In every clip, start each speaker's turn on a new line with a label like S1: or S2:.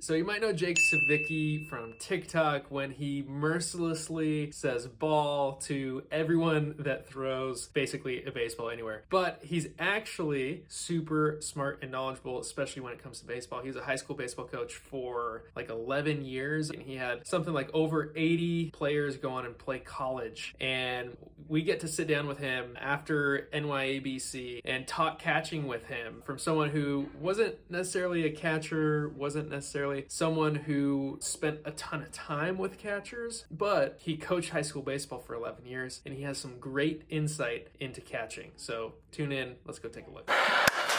S1: So you might know Jake Savicki from TikTok when he mercilessly says ball to everyone that throws basically a baseball anywhere. But he's actually super smart and knowledgeable, especially when it comes to baseball. He was a high school baseball coach for like 11 years, and he had something like over 80 players go on and play college. And we get to sit down with him after NYABC and talk catching with him from someone who wasn't necessarily a catcher, wasn't necessarily someone who spent a ton of time with catchers, but he coached high school baseball for 11 years and he has some great insight into catching. So tune in, let's go take a look.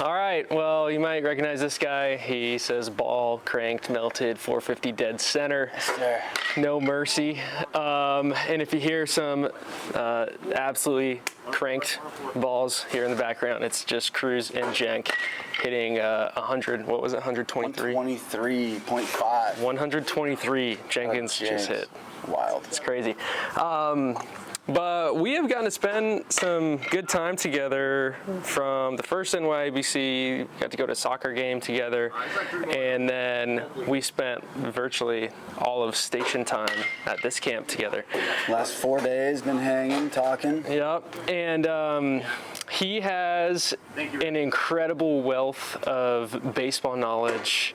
S2: All right, well, you might recognize this guy. He says ball, cranked, melted, 450 dead center. No mercy. And if you hear some absolutely cranked balls here in the background, it's just Cruz and Jenk hitting 100, what was it, 123?
S3: 123.5.
S2: 123 Jenkins just hit.
S3: Wild.
S2: It's crazy. But we have gotten to spend some good time together from the first NYABC, got to go to a soccer game together, and then we spent virtually all of station time at this camp together.
S3: Last 4 days, been hanging, talking.
S2: Yep, and he has an incredible wealth of baseball knowledge.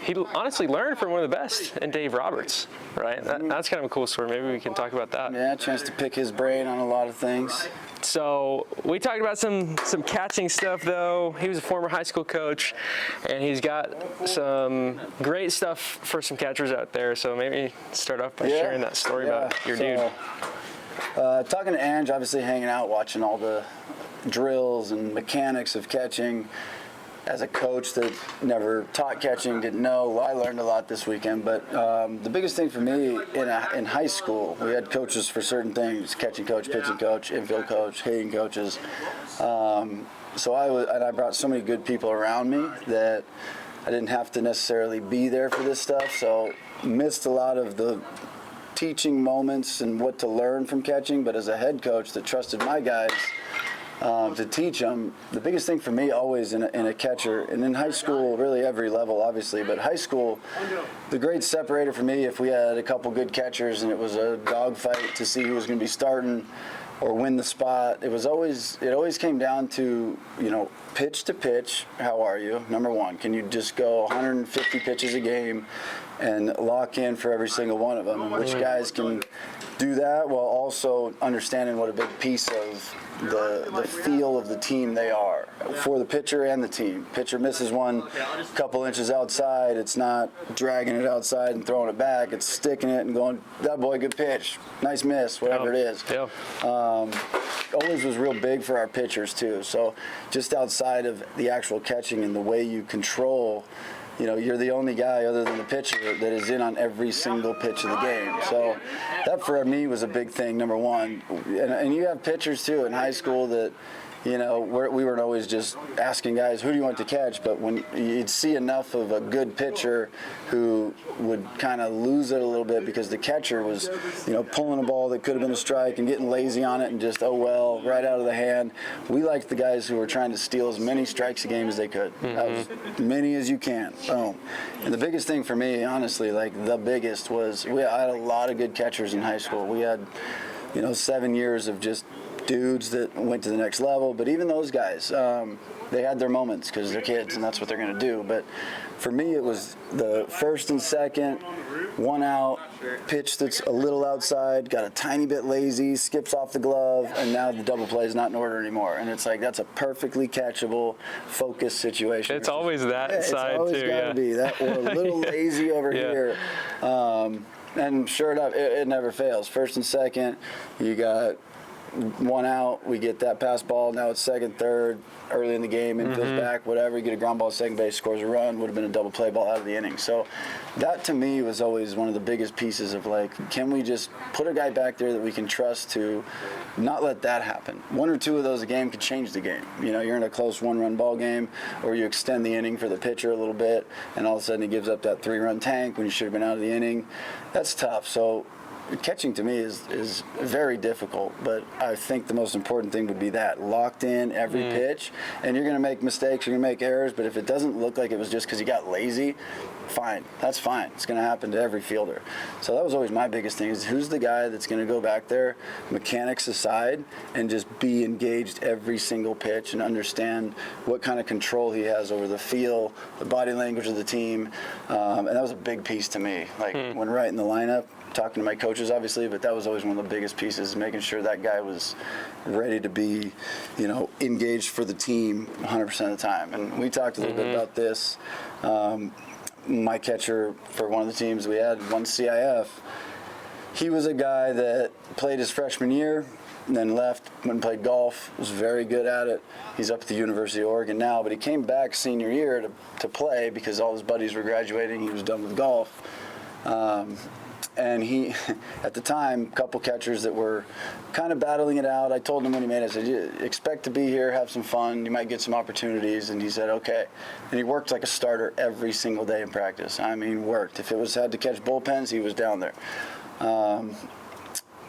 S2: He honestly learned from one of the best in Dave Roberts, right? That's kind of a cool story. Maybe we can talk about that.
S3: Yeah, a chance to pick his brain on a lot of things.
S2: So we talked about some catching stuff, though. He was a former high school coach, and he's got some great stuff for some catchers out there. So maybe start off by sharing that story about your dude.
S3: Talking to Anj, obviously hanging out, watching all the drills and mechanics of catching. As a coach that never taught catching, didn't know, I learned a lot this weekend. But the biggest thing for me in high school, we had coaches for certain things: catching coach, pitching coach, infield coach, hitting coaches. So I brought so many good people around me that I didn't have to necessarily be there for this stuff. So missed a lot of the teaching moments and what to learn from catching. But as a head coach that trusted my guys to teach them, the biggest thing for me always in a catcher, and in high school, really every level obviously, but high school, the great separator for me, if we had a couple good catchers and it was a dogfight to see who was going to be starting or win the spot, it always came down to, pitch to pitch, how are you? Number one, can you just go 150 pitches a game and lock in for every single one of them? And which guys can do that while also understanding what a big piece of the feel of the team they are for the pitcher and the team. Pitcher misses one couple inches outside, it's not dragging it outside and throwing it back, it's sticking it and going, that boy, good pitch, nice miss, whatever it is. Always was real big for our pitchers too. So just outside of the actual catching and the way you control, you're the only guy other than the pitcher that is in on every single pitch of the game. So that for me was a big thing, number one. And you have pitchers too in high school that, we weren't always just asking guys, who do you want to catch? But when you'd see enough of a good pitcher who would kind of lose it a little bit because the catcher was, pulling a ball that could have been a strike and getting lazy on it and just, right out of the hand. We liked the guys who were trying to steal as many strikes a game as they could. As many as you can. Boom. And the biggest thing for me, honestly, the biggest was I had a lot of good catchers in high school. We had, 7 years of just dudes that went to the next level, but even those guys, they had their moments because they're kids and that's what they're going to do. But for me, it was the first and second, one out, pitch that's a little outside, got a tiny bit lazy, skips off the glove, and now the double play is not in order anymore. And it's that's a perfectly catchable, focused situation.
S2: It's always that side too.
S3: It's always got to be that, or a little lazy over here. And sure enough, it never fails. First and second, you got one out, we get that pass ball, now it's second, third, early in the game, infield back, whatever, you get a ground ball second base, scores a run, would have been a double play ball out of the inning. So that to me was always one of the biggest pieces of can we just put a guy back there that we can trust to not let that happen. One or two of those a game could change the game. You're in a close one-run ball game, or you extend the inning for the pitcher a little bit, and all of a sudden he gives up that 3-run tank when you should have been out of the inning. That's tough. So catching to me is very difficult, but I think the most important thing would be that locked in every pitch, and you're going to make mistakes, you're going to make errors, but if it doesn't look like it was just because you got lazy, fine, that's fine. It's going to happen to every fielder. So that was always my biggest thing, is who's the guy that's going to go back there, mechanics aside, and just be engaged every single pitch and understand what kind of control he has over the feel, the body language of the team, and that was a big piece to me. Like when right in the lineup, talking to my coaches obviously, but that was always one of the biggest pieces, making sure that guy was ready to be, engaged for the team 100% of the time. And we talked a little bit about this. My catcher for one of the teams we had, won CIF, he was a guy that played his freshman year, and then left, went and played golf, was very good at it. He's up at the University of Oregon now, but he came back senior year to play because all his buddies were graduating. He was done with golf. And he, at the time, a couple catchers that were kind of battling it out. I told him when he made it, I said, you expect to be here, have some fun, you might get some opportunities. And he said, okay. And he worked like a starter every single day in practice. I mean, worked. If it was had to catch bullpens, he was down there.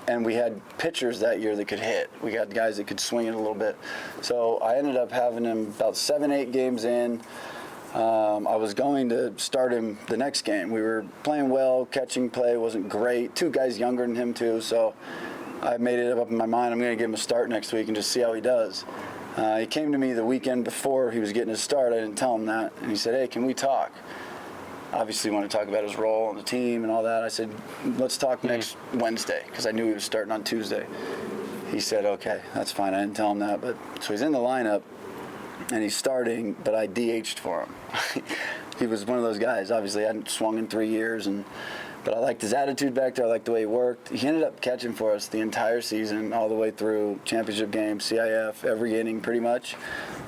S3: And we had pitchers that year that could hit. We got guys that could swing it a little bit. So I ended up having him about 7-8 games in. I was going to start him the next game. We were playing well, catching play wasn't great. 2 guys younger than him too, so I made it up in my mind, I'm going to give him a start next week and just see how he does. He came to me the weekend before he was getting his start. I didn't tell him that, and he said, hey, can we talk? Obviously want to talk about his role on the team and all that. I said, let's talk next Wednesday, because I knew he was starting on Tuesday. He said, okay, that's fine. I didn't tell him that, but so he's in the lineup. And he's starting, but I DH'd for him. He was one of those guys. Obviously, I hadn't swung in 3 years, but I liked his attitude back there. I liked the way he worked. He ended up catching for us the entire season, all the way through championship game, CIF, every inning pretty much.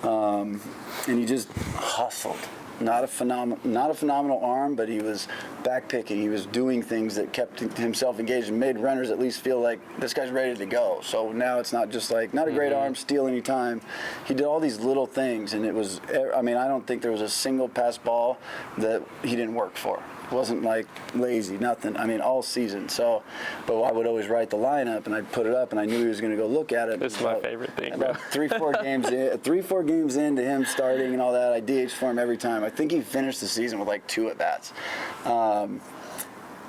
S3: And he just hustled. Not a phenomenal arm, but he was back picking. He was doing things that kept himself engaged and made runners at least feel like this guy's ready to go. So now it's not just like, not a great arm, steal any time. He did all these little things, and it was, I don't think there was a single pass ball that he didn't work for. It wasn't like lazy, nothing. All season. So, but I would always write the lineup, and I'd put it up, and I knew he was going to go look at it.
S2: This is my favorite thing.
S3: About 3-4 games in, 3-4 games into him starting and all that, I DH'd for him every time. I think he finished the season with like 2 at-bats.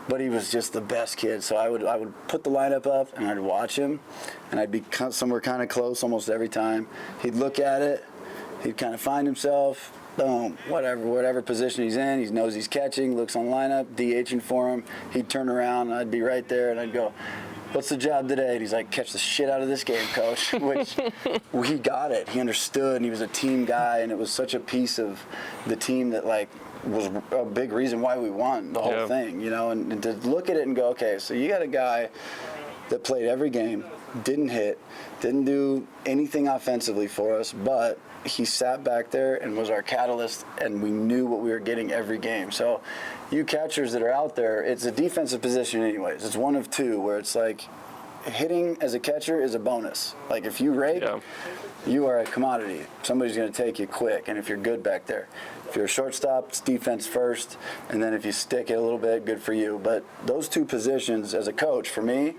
S3: But he was just the best kid. So I would put the lineup up, and I'd watch him, and I'd be somewhere kind of close almost every time. He'd look at it. He'd kind of find himself. Boom, whatever position he's in, he knows he's catching, looks on lineup, DHing for him. He'd turn around, and I'd be right there, and I'd go, what's the job today? And he's like, catch the shit out of this game, coach. Which he got it. He understood, and he was a team guy, and it was such a piece of the team that was a big reason why we won the whole thing, and to look at it and go, okay, so you got a guy that played every game, didn't hit, didn't do anything offensively for us, but he sat back there and was our catalyst, and we knew what we were getting every game. So you catchers that are out there, it's a defensive position anyways. It's one of 2 where it's like hitting as a catcher is a bonus. Like if you rake, you are a commodity. Somebody's going to take you quick, and if you're good back there. If you're a shortstop, it's defense first, and then if you stick it a little bit, good for you. But those 2 positions as a coach, for me,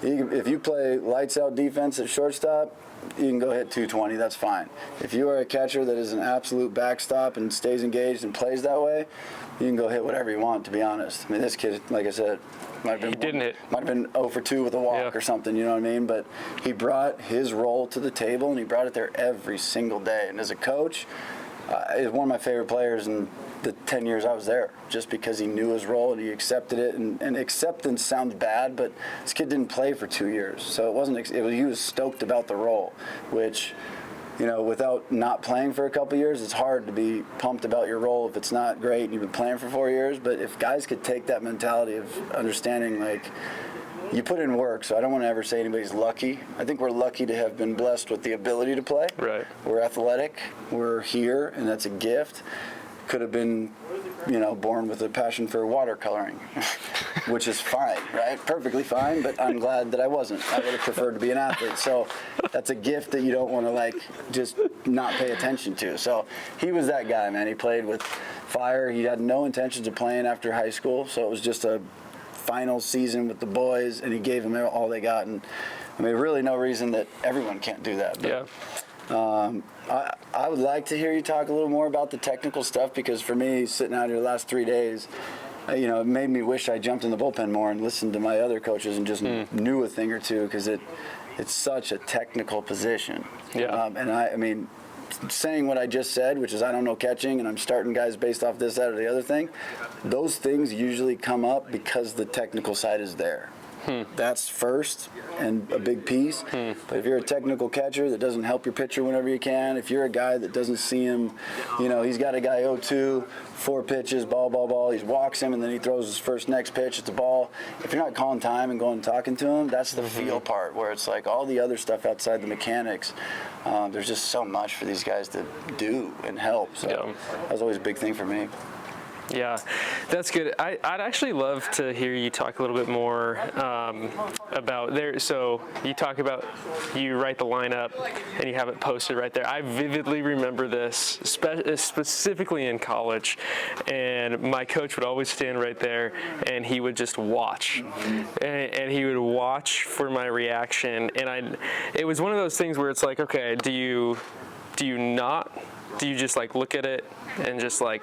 S3: if you play lights out defense at shortstop, you can go hit 220, that's fine. If you are a catcher that is an absolute backstop and stays engaged and plays that way, you can go hit whatever you want, to be honest. This kid, like I said, might have been 0 for 2 with a walk or something, you know what I mean? But he brought his role to the table, and he brought it there every single day. And as a coach, he's one of my favorite players in the 10 years I was there, just because he knew his role and he accepted it. And acceptance sounds bad, but this kid didn't play for 2 years, so it wasn't. He was stoked about the role, which, without not playing for a couple years, it's hard to be pumped about your role if it's not great and you've been playing for 4 years. But if guys could take that mentality of understanding, like, you put in work, so I don't want to ever say anybody's lucky. I think we're lucky to have been blessed with the ability to play.
S2: Right.
S3: We're athletic. We're here, and that's a gift. Could have been, born with a passion for watercoloring, which is fine, right? Perfectly fine, but I'm glad that I wasn't. I would have preferred to be an athlete. So that's a gift that you don't want to, just not pay attention to. So he was that guy, man. He played with fire. He had no intentions of playing after high school, so it was just a final season with the boys, and he gave them all they got. And I mean, really no reason that everyone can't do that. But, I would like to hear you talk a little more about the technical stuff, because for me, sitting out here the last 3 days, you know, it made me wish I jumped in the bullpen more and listened to my other coaches and just knew a thing or two, because it's such a technical position.
S2: Yeah.
S3: And I mean, saying what I just said, which is I don't know catching and I'm starting guys based off this, that, or the other thing, those things usually come up because the technical side is there. That's first and a big piece. But if you're a technical catcher that doesn't help your pitcher whenever you can, if you're a guy that doesn't see him, you know, he's got a guy 0-2, 4 pitches, ball, he walks him and then he throws his next pitch, it's a ball. If you're not calling time and going and talking to him, that's the feel part, where it's like all the other stuff outside the mechanics. There's just so much for these guys to do and help. So that was always a big thing for me.
S2: Yeah, that's good. I'd actually love to hear you talk a little bit more about there. So you talk about, you write the lineup and you have it posted right there. I vividly remember this, specifically in college, and my coach would always stand right there and he would just watch, and he would watch for my reaction. And it was one of those things where it's like, okay, do you just like look at it and just like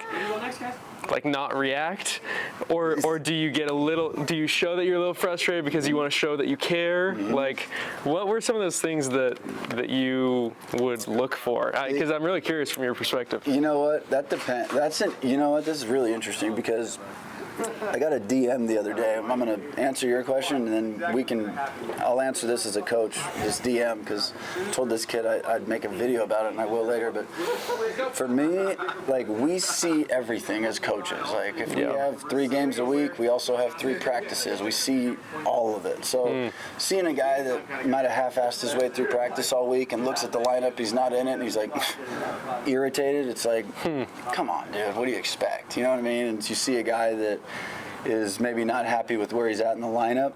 S2: not react, or do you get do you show that you're a little frustrated because you want to show that you care? Like, what were some of those things that you would look for? Because I'm really curious from your perspective.
S3: You know what? That depends. You know what? This is really interesting, because I got a DM the other day. I'm going to answer your question, and then I'll answer this as a coach, this DM, because I told this kid I'd make a video about it, and I will later. But for me, like, we see everything as coaches. Like, if we have 3 games a week, we also have 3 practices. We see all of it. So seeing a guy that might have half-assed his way through practice all week and looks at the lineup, he's not in it, and he's like irritated, it's like, come on, dude, what do you expect? You know what I mean? And you see a guy that is maybe not happy with where he's at in the lineup.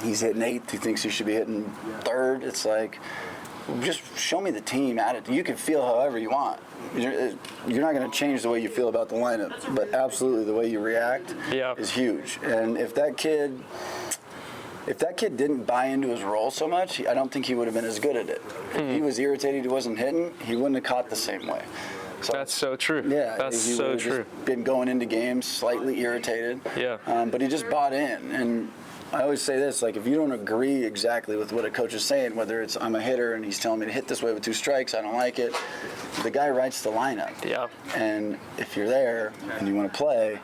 S3: He's hitting 8th. He thinks he should be hitting 3rd. It's like, just show me the team attitude. You can feel however you want. You're not going to change the way you feel about the lineup, but absolutely the way you react is huge. And if that kid didn't buy into his role so much, I don't think he would have been as good at it. If he was irritated he wasn't hitting, he wouldn't have caught the same way. So,
S2: that's so true.
S3: Yeah,
S2: that's so true.
S3: Just been going into games slightly irritated.
S2: Yeah.
S3: But he just bought in. And I always say this, like, if you don't agree exactly with what a coach is saying, whether it's I'm a hitter and he's telling me to hit this way with 2 strikes, I don't like it, the guy writes the lineup.
S2: Yeah.
S3: And if you're there and you want to play,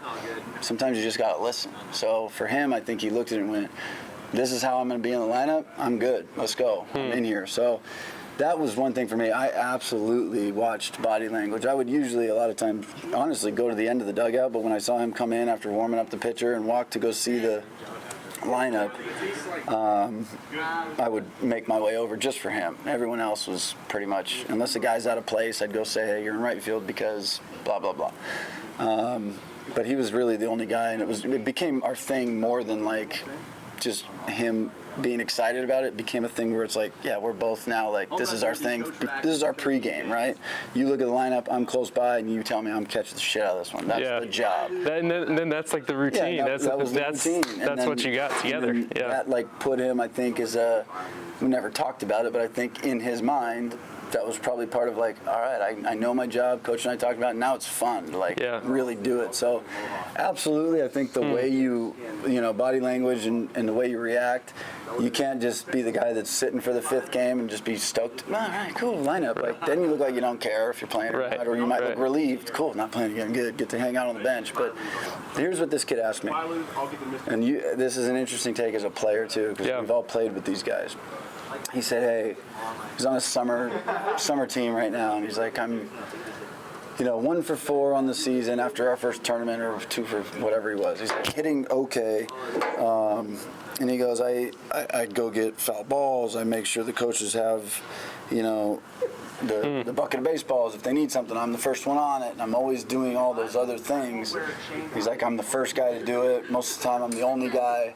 S3: sometimes you just got to listen. So for him, I think he looked at it and went, this is how I'm going to be in the lineup. I'm good. Let's go. I'm in here. So that was one thing for me. I absolutely watched body language. I would usually, a lot of times, honestly, go to the end of the dugout, but when I saw him come in after warming up the pitcher and walk to go see the lineup, I would make my way over just for him. Everyone else was pretty much, unless the guy's out of place, I'd go say, hey, you're in right field because blah, blah, blah. But he was really the only guy, and it became our thing more than like just him being excited about it. Became a thing where it's like, yeah, we're both now like, this is our thing. This is our pregame, right? You look at the lineup, I'm close by, and you tell me I'm catching the shit out of this one. That's the job.
S2: And then that's like the routine.
S3: Yeah, that was the routine.
S2: That's what you got together. Yeah.
S3: That like put him, I think, we never talked about it, but I think in his mind, that was probably part of like, all right, I know my job. Coach and I talked about it. Now it's fun to like really do it. So absolutely, I think the way you body language and the way you react, you can't just be the guy that's sitting for the 5th game and just be stoked. All right, cool, lineup. Like, then you look like you don't care if you're playing or not, or you might look relieved. Cool, not playing again, good, get to hang out on the bench. But here's what this kid asked me, and this is an interesting take as a player too, because we've all played with these guys. He said, hey, he's on a summer team right now, and he's like, I'm 1 for 4 on the season after our first tournament, or 2 for whatever he was. He's like hitting okay, and he goes, I go get foul balls. I make sure the coaches have, the bucket of baseballs. If they need something, I'm the first one on it, and I'm always doing all those other things. He's like, I'm the first guy to do it. Most of the time, I'm the only guy.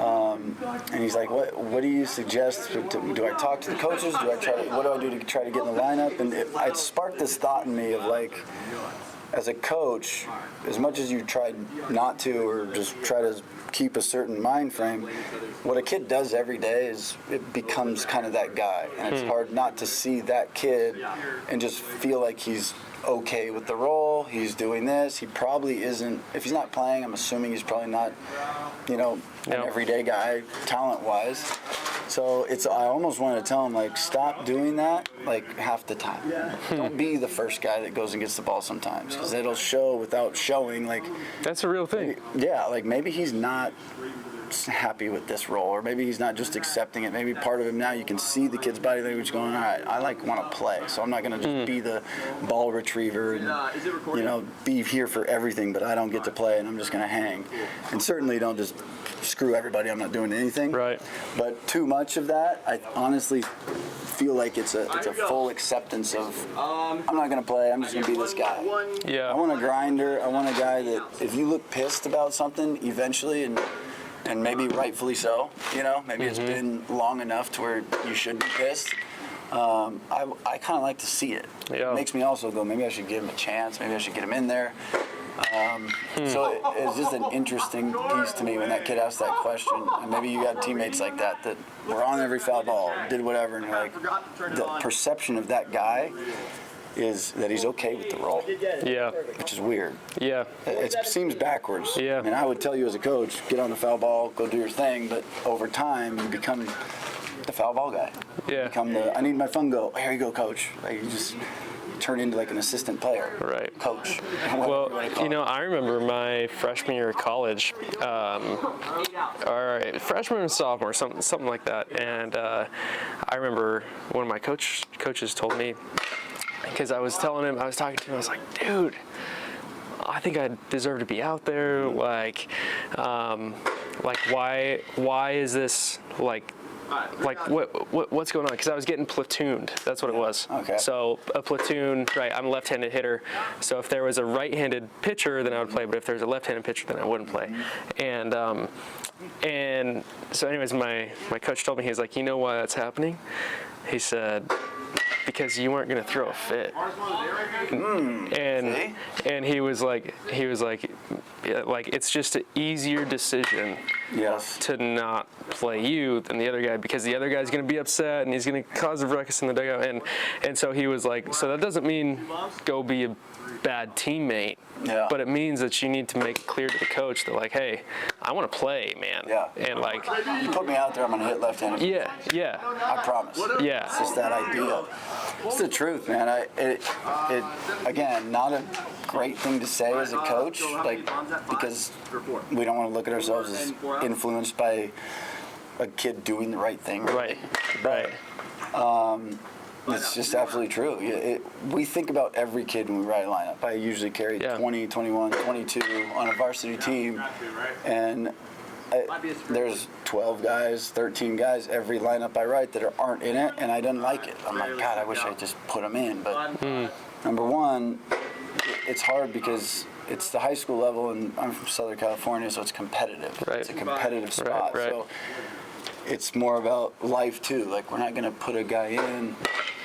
S3: And he's like, what do you suggest? Do I talk to the coaches? What do I do to try to get in the lineup? And it sparked this thought in me of like, as a coach, as much as you try not to or just try to keep a certain mind frame, what a kid does every day is it becomes kind of that guy. And it's hard not to see that kid and just feel like he's okay with the role. He's doing this. He probably isn't. If he's not playing, I'm assuming he's probably not, an everyday guy, talent-wise. So I almost wanted to tell him, like, stop doing that, like, half the time. Don't be the first guy that goes and gets the ball sometimes, because it'll show without showing, like.
S2: That's a real thing.
S3: Maybe he's not happy with this role, or maybe he's not just accepting it. Maybe part of him now, you can see the kid's body language going, all right, I want to play, so I'm not going to just be the ball retriever and be here for everything, but I don't get to play and I'm just going to hang. And certainly don't just screw everybody, I'm not doing anything.
S2: Right.
S3: But too much of that, I honestly feel like it's a full acceptance of, I'm not going to play, I'm just going to be this guy.
S2: Yeah.
S3: I want a grinder. I want a guy that if you look pissed about something eventually, and maybe rightfully so, maybe it's been long enough to where you should be pissed. I kind of like to see it.
S2: Yeah.
S3: It makes me also go, maybe I should give him a chance. Maybe I should get him in there. So it's just an interesting piece to me when that kid asked that question. And maybe you got teammates like that were on every foul ball, did whatever, and you're like, the perception of that guy is that he's okay with the role.
S2: Yeah.
S3: Which is weird.
S2: Yeah.
S3: It seems backwards.
S2: Yeah.
S3: I mean, I would tell you as a coach, get on the foul ball, go do your thing, but over time you become the foul ball guy.
S2: Yeah.
S3: You become I need my fungo. Here you go, coach. Like, you just turn into like an assistant player.
S2: Right.
S3: Coach.
S2: Well, I remember my freshman year of college, or freshman and sophomore, something like that. And I remember one of my coaches told me, because I was talking to him, I was like, dude, I think I deserve to be out there. Like why is this what's going on? Because I was getting platooned. That's what it was. Okay. So a platoon, right? I'm a left-handed hitter. So if there was a right-handed pitcher, then I would play. But if there's a left-handed pitcher, then I wouldn't play. And so, anyways, my coach told me, he was like, you know why that's happening? He said, because you weren't going to throw a fit. And he was like, it's just an easier decision to not play you than the other guy, because the other guy's going to be upset and he's going to cause a ruckus in the dugout. And so he was like, so that doesn't mean go be a bad teammate, but it means that you need to make it clear to the coach that, like, hey, I want to play, man. Yeah. And like,
S3: you put me out there, I'm going to hit left-handed.
S2: Yeah.
S3: I promise.
S2: Yeah.
S3: It's just that idea. It's the truth, man. It again, not a great thing to say as a coach, like, because we don't want to look at ourselves as influenced by a kid doing the right thing.
S2: Right.
S3: It's just absolutely true. We think about every kid when we ride a lineup. I usually carry 20, 21, 22 on a varsity team, and there's 12 guys, 13 guys every lineup I write that aren't in it, and I didn't like it. I'm like, God, I wish I just put them in. But number one, it's hard because it's the high school level, and I'm from Southern California, so it's competitive. Right. It's a competitive spot.
S2: Right.
S3: So it's more about life, too. Like, we're not going to put a guy in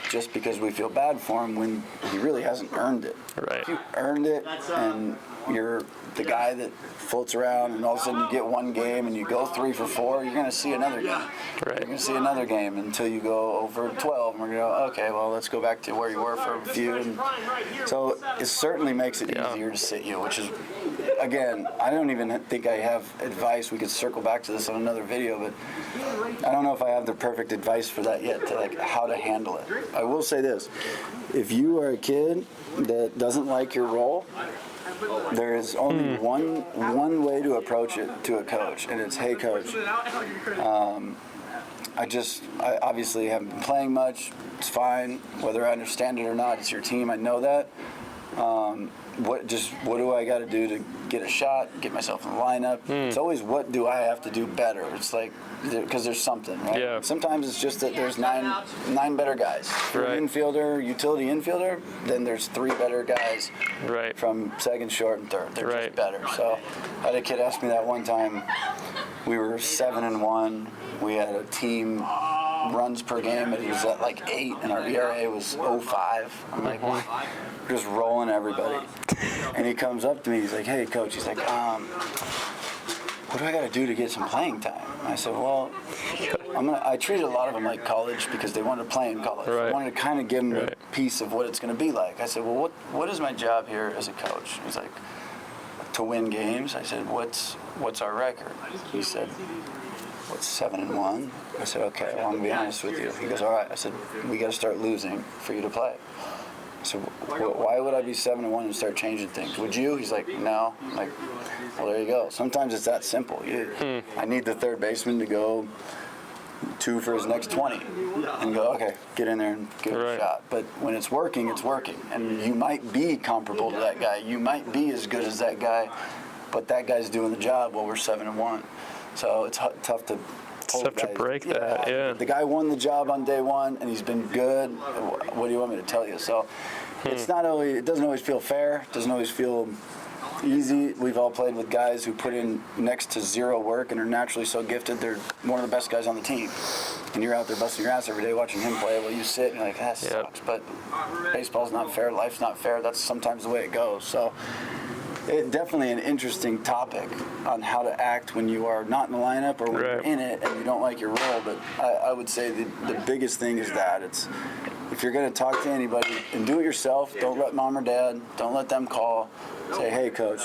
S3: just because we feel bad for him when he really hasn't earned it.
S2: Right.
S3: If you earned it and you're the guy that floats around and all of a sudden you get one game and you go 3 for 4, you're going to see another game.
S2: Right.
S3: You're going to see another game until you go over 12 and we're going to go, okay, well, let's go back to where you were for a few. And so it certainly makes it easier to sit you, which is, again, I don't even think I have advice. We could circle back to this on another video, but I don't know if I have the perfect advice for that yet, to like how to handle it. I will say this. If you are a kid that doesn't like your role, there is only one way to approach it to a coach, and it's, hey, coach, I obviously haven't been playing much. It's fine. Whether I understand it or not, it's your team. I know that. What do I got to do to get a shot, get myself in the lineup? It's always, what do I have to do better? It's like, because there's something, right?
S2: Yeah.
S3: Sometimes it's just that there's nine better guys. For an infielder, utility infielder, then there's 3 better guys from second, short, and third. They're just better. So I had a kid ask me that one time. We were 7-1. We had a team runs per game, and he was at like 8, and our ERA was 0.5. I'm like, what? We're just rolling everybody. And he comes up to me, he's like, hey, coach, he's like, what do I got to do to get some playing time? I said, well, I treated a lot of them like college because they wanted to play in college.
S2: Right.
S3: I wanted to kind of give them
S2: Right.
S3: a piece of what it's going to be like. I said, well, what is my job here as a coach? He's like, to win games. I said, what's our record? He said, what's 7-1? I said, okay, well, I'm going to be honest with you. He goes, all right. I said, we got to start losing for you to play. So why would I be 7-1 and start changing things? Would you? He's like, no. I'm like, well, there you go. Sometimes it's that simple. I need the third baseman to go 2 for his next 20 and go, okay, get in there and give it a shot. But when it's working, it's working. And you might be comparable to that guy. You might be as good as that guy, but that guy's doing the job while we're 7-1. So it's tough to
S2: Tough to break that, yeah.
S3: The guy won the job on day one, and he's been good. What do you want me to tell you? So it's not always, it doesn't always feel fair. It doesn't always feel easy. We've all played with guys who put in next to zero work and are naturally so gifted. They're one of the best guys on the team. And you're out there busting your ass every day watching him play. Well, you sit and you're like, that sucks. But baseball's not fair. Life's not fair. That's sometimes the way it goes. So it's definitely an interesting topic on how to act when you are not in the lineup or when you're in it and you don't like your role. But I would say the biggest thing is that it's, if you're going to talk to anybody, and do it yourself. Don't let mom or dad, don't let them call. Say, hey, coach,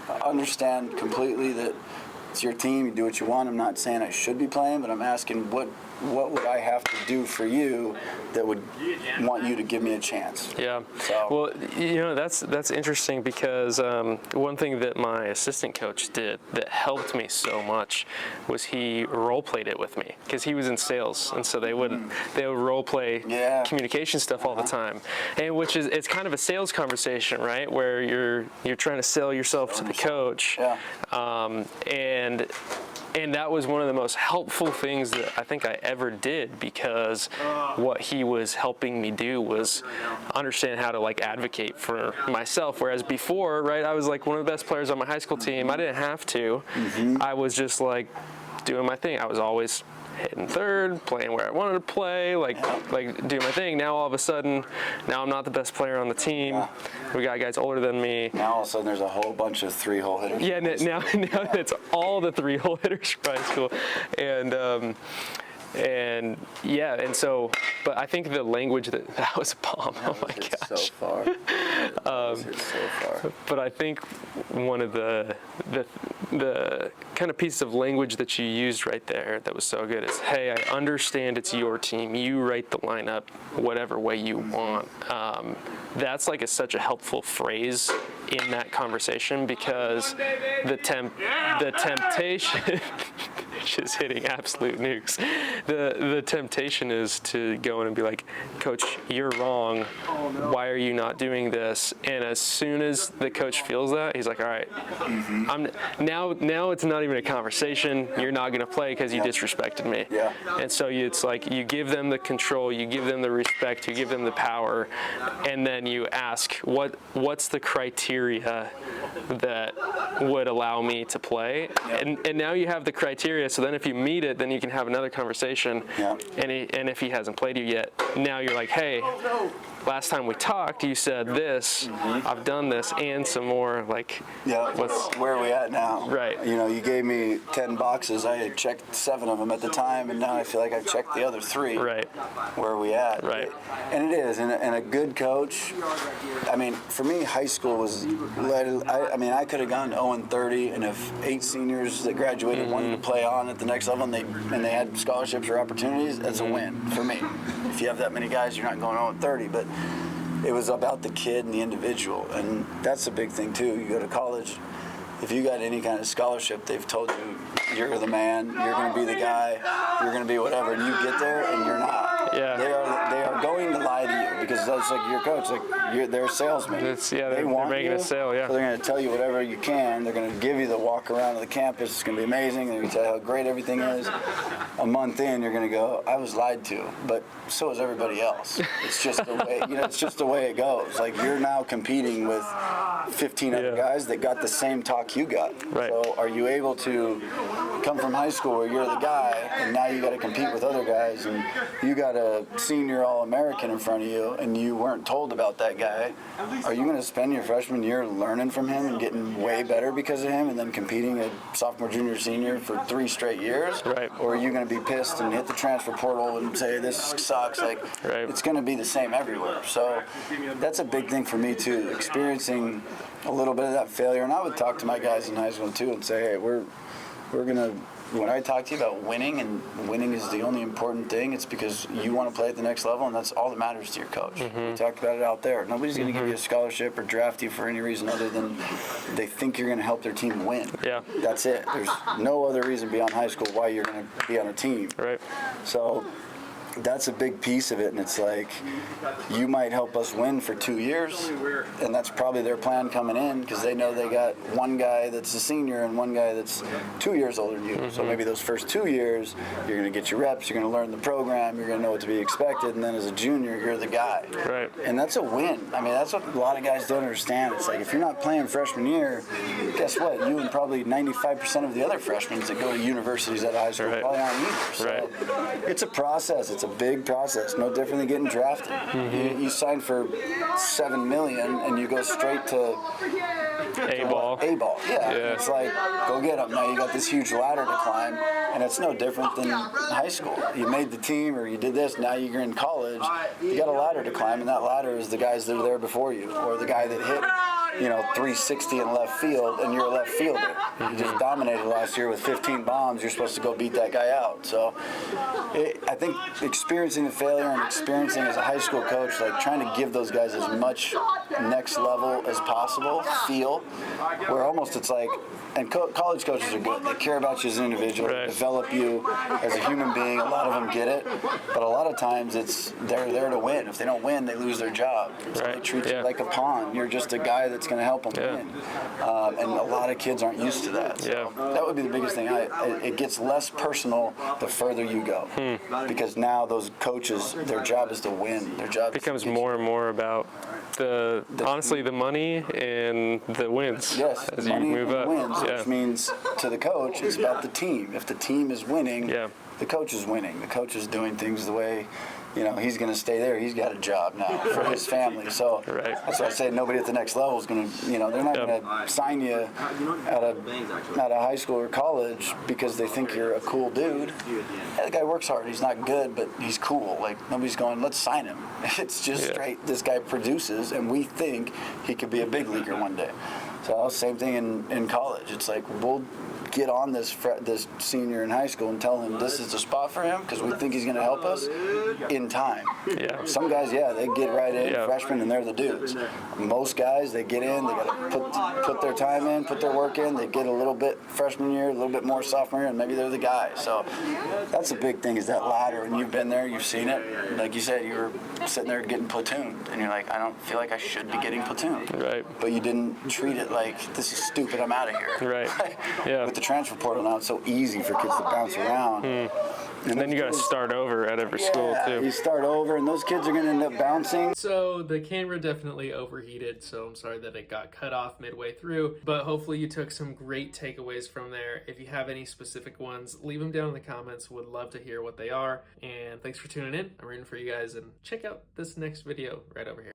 S3: I understand completely that it's your team. You do what you want. I'm not saying I should be playing, but I'm asking what would I have to do for you that would want you to give me a chance?
S2: Yeah.
S3: So.
S2: Well, you know, that's interesting because one thing that my assistant coach did that helped me so much was he role played it with me because he was in sales, and so they would role play communication stuff all the time, and which is it's kind of a sales conversation, right? Where you're trying to sell yourself to the coach, and that was one of the most helpful things that I think I ever did, because what he was helping me do was understand how to like advocate for myself. Whereas before, right, I was like one of the best players on my high school team. I didn't have to. I was just like doing my thing. I was always hitting third, playing where I wanted to play, like doing my thing. Now all of a sudden, now I'm not the best player on the team. We got guys older than me.
S3: Now all of a sudden there's a whole bunch of 3-hole hitters.
S2: Yeah, now it's all the 3-hole hitters from high school, and so, but I think the language that was a bomb. Oh my gosh.
S3: So far.
S2: But I think one of the kind of pieces of language that you used right there that was so good is, hey, I understand it's your team. You write the lineup whatever way you want. That's like such a helpful phrase in that conversation, because the temptation just hitting absolute nukes. The temptation is to go in and be like, coach, you're wrong. Why are you not doing this? And as soon as the coach feels that, he's like, all right, now it's not even a conversation. You're not going to play because you disrespected me. And so it's like you give them the control, you give them the respect, you give them the power, and then you ask, what's the criteria that would allow me to play? And now you have the criteria, so then if you meet it, then you can have another conversation. And if he hasn't played you yet, now you're like, hey, last time we talked, you said this, I've done this, and some more, like,
S3: where are we at now?
S2: Right.
S3: You know, you gave me 10 boxes. I had checked 7 of them at the time, and now I feel like I've checked the other 3.
S2: Right.
S3: Where are we at?
S2: Right.
S3: And it is, and a good coach, I mean, for me, high school was, I could have gone 0-30, and if 8 seniors that graduated wanted to play on at the next level, and they had scholarships or opportunities, that's a win for me. If you have that many guys, you're not going 0-30, but it was about the kid and the individual, and that's a big thing too. You go to college, if you got any kind of scholarship, they've told you you're the man, you're going to be the guy, you're going to be whatever, and you get there and you're not. They are going to lie to you, because that's like your coach, like they're salesmen.
S2: They're making a sale,
S3: so they're going to tell you whatever you can. They're going to give you the walk around of the campus. It's going to be amazing. They're going to tell you how great everything is. A month in, you're going to go, I was lied to, but so is everybody else. It's just the way, it's just the way it goes. Like, you're now competing with 15 other guys that got the same talk you got.
S2: Right.
S3: So are you able to come from high school where you're the guy, and now you got to compete with other guys, and you got a senior All-American in front of you, and you weren't told about that guy. Are you going to spend your freshman year learning from him and getting way better because of him, and then competing at sophomore, junior, senior for 3 straight years?
S2: Right.
S3: Or are you going to be pissed and hit the transfer portal and say, this sucks? Like, it's going to be the same everywhere. So that's a big thing for me, too, experiencing a little bit of that failure. And I would talk to my guys in high school, too, and say, hey, we're going to, when I talk to you about winning, and winning is the only important thing, it's because you want to play at the next level, and that's all that matters to your coach. We talked about it out there. Nobody's going to give you a scholarship or draft you for any reason other than they think you're going to help their team win.
S2: Yeah.
S3: That's it. There's no other reason beyond high school why you're going to be on a team.
S2: Right.
S3: So that's a big piece of it, and it's like, you might help us win for 2 years, and that's probably their plan coming in, because they know they got one guy that's a senior and one guy that's 2 years older than you. So maybe those first 2 years, you're going to get your reps, you're going to learn the program, you're going to know what to be expected, and then as a junior, you're the guy.
S2: Right.
S3: And that's a win. I mean, that's what a lot of guys don't understand. It's like, if you're not playing freshman year, guess what? You and probably 95% of the other freshmen that go to universities at high school probably aren't either. So it's a process. It's a big process, no different than getting drafted. You sign for $7 million and you go straight to
S2: A-ball.
S3: A-ball, yeah. It's like, go get them. Now you got this huge ladder to climb, and it's no different than high school. You made the team, or you did this, now you're in college, you got a ladder to climb, and that ladder is the guys that are there before you, or the guy that hit 360 in left field, and you're a left fielder. You just dominated last year with 15 bombs. You're supposed to go beat that guy out. So I think experiencing the failure and experiencing as a high school coach, like trying to give those guys as much next level as possible, where almost it's like, and college coaches are good. They care about you as an individual, develop you as a human being. A lot of them get it, but a lot of times they're there to win. If they don't win, they lose their job. So they treat you like a pawn. You're just a guy that's going to help them win. And a lot of kids aren't used to that. So that would be the biggest thing. It gets less personal the further you go, because now those coaches, their job is to win. Their job
S2: becomes more and more about honestly the money and the wins.
S3: Yes,
S2: as you move up.
S3: Wins, which means to the coach, it's about the team. If the team is winning, the coach is winning. The coach is doing things the way, he's going to stay there. He's got a job now for his family. So that's why I say nobody at the next level is going to, they're not going to sign you out of high school or college because they think you're a cool dude. Yeah, the guy works hard. He's not good, but he's cool. Like, nobody's going, let's sign him. It's just straight, this guy produces, and we think he could be a big leaguer one day. So same thing in college. It's like, we'll get on this senior in high school and tell him this is the spot for him because we think he's going to help us in time. Some guys, they get right in, freshmen, and they're the dudes. Most guys, they get in, they got to put their time in, put their work in. They get a little bit freshman year, a little bit more sophomore year, and maybe they're the guy. So that's a big thing, is that ladder. And you've been there, you've seen it. Like you said, you were sitting there getting platooned, and you're like, I don't feel like I should be getting platooned. But you didn't treat it like, this is stupid, I'm out of here. With the transfer portal now, it's so easy for kids to bounce around.
S2: And then you got to start over at every school too.
S3: You start over, and those kids are going to end up bouncing.
S1: So the camera definitely overheated, so I'm sorry that it got cut off midway through, but hopefully you took some great takeaways from there. If you have any specific ones, leave them down in the comments. Would love to hear what they are. And thanks for tuning in. I'm rooting for you guys, and check out this next video right over here.